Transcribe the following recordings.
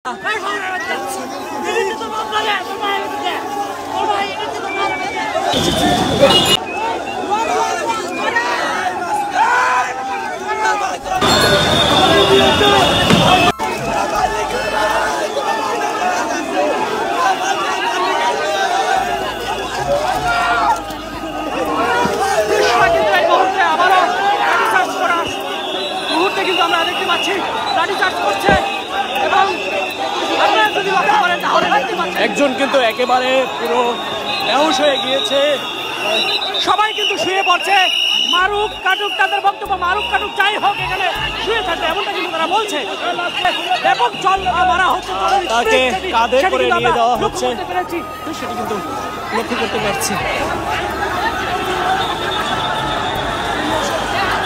কিন্তু আমরা দেখতে পাচ্ছি লাঠি চার্জ করছে এবং আপনারা যদি লক্ষ্য করেন তাহলে দেখতে পাচ্ছেন একজন কিন্তু একেবারে পুরো বেহুশ হয়ে গিয়েছে। সবাই কিন্তু শুয়ে পড়ছে। মারুক কাটুক তাদের বক্তব্য, মারুক কাটুক যাই হোক এখানে শুয়ে থাকবে এমনটা কিন্তু তারা বলছে। ব্যাপক জল মারা হচ্ছে, তাকে কাঁধে করে নিয়ে যাওয়া হচ্ছে, সেটি কিন্তু লক্ষ্য করতে পারছি।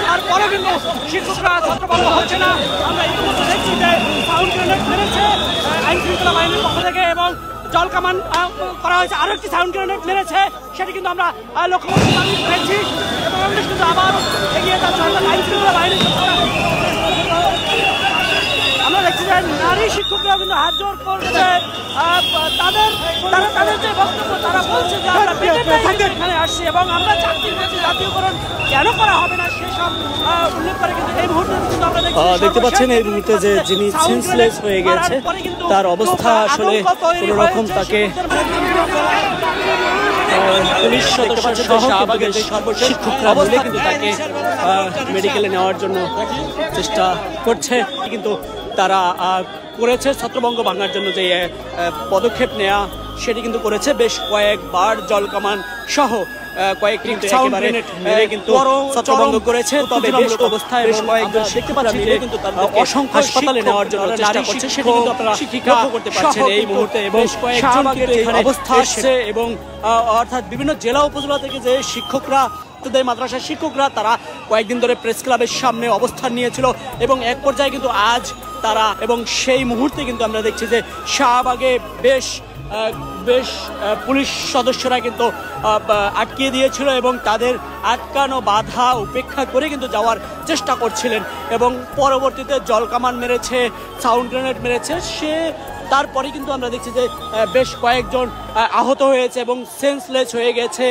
তারপরে কিন্তু শিক্ষকরা ছাত্রবন্ধ হচ্ছে না। আমরা ইতিমধ্যে দেখছি যে সাউন্ড গ্রেনেড মেরেছে আইন শৃঙ্খলা বাহিনীর পক্ষ থেকে এবং জল কামান করা হয়েছে, আরো একটি সাউন্ড গ্রেনেড মেরেছে, সেটি কিন্তু আমরা লক্ষ্য করতে পেরেছি এবং আমরা কিন্তু আবার এগিয়ে যাচ্ছে আইন শৃঙ্খলা বাহিনী। আমরা দেখছি যে নারী শিক্ষকরা কিন্তু হাত জোর করছে, তাদের যে বক্তব্য তারা বলছে যে আমরা এখানে আসছি এবং আমরা জাতীয়করণ কেন করা হবে না সেসব উল্লেখ করে কিন্তু এই মুহূর্তে কিন্তু আমরা দেখতে পাচ্ছেন এই মুহূর্তে যে যিনি সেন্সলেস হয়ে গেছে তার অবস্থা আসলে কোনো রকম তাকে পুলিশ সদস্য সহ শাহবাগের শিক্ষকরা মিলে কিন্তু তাকে মেডিকেলে নেওয়ার জন্য চেষ্টা করছে, কিন্তু তারা করেছে ছত্রভঙ্গ ভাঙার জন্য যে পদক্ষেপ নেওয়া সেটি কিন্তু করেছে। বেশ কয়েকবার জল কামান সহ কয়েকটি কিন্তু ছত্রভঙ্গ করেছে। তবে বেশ অবস্থায় বেশ কয়েকজন শিক্ষকরা মিলে কিন্তু অসংখ্য হাসপাতালে নেওয়ার জন্য চেষ্টা করছে, সেটি কিন্তু আপনারা লক্ষ্য করতে পারছেন এই মুহূর্তে। এবং শাহবাগের এখানে অবস্থা আসছে এবং অর্থাৎ বিভিন্ন জেলা উপজেলা থেকে যে শিক্ষকরা মাদ্রাসার শিক্ষকরা তারা কয়েকদিন ধরে প্রেস ক্লাবের সামনে অবস্থান নিয়েছিল এবং এক পর্যায়ে কিন্তু আজ তারা এবং সেই মুহূর্তে কিন্তু আমরা দেখছি যে শাহবাগে বেশ পুলিশ সদস্যরা কিন্তু আটকিয়ে দিয়েছিল এবং তাদের আটকানো বাধা উপেক্ষা করে কিন্তু যাওয়ার চেষ্টা করছিলেন এবং পরবর্তীতে জল কামান মেরেছে, সাউন্ড গ্রেনেড মেরেছে। তারপরে কিন্তু আমরা দেখছি যে বেশ কয়েকজন আহত হয়েছে এবং সেন্সলেস হয়ে গেছে।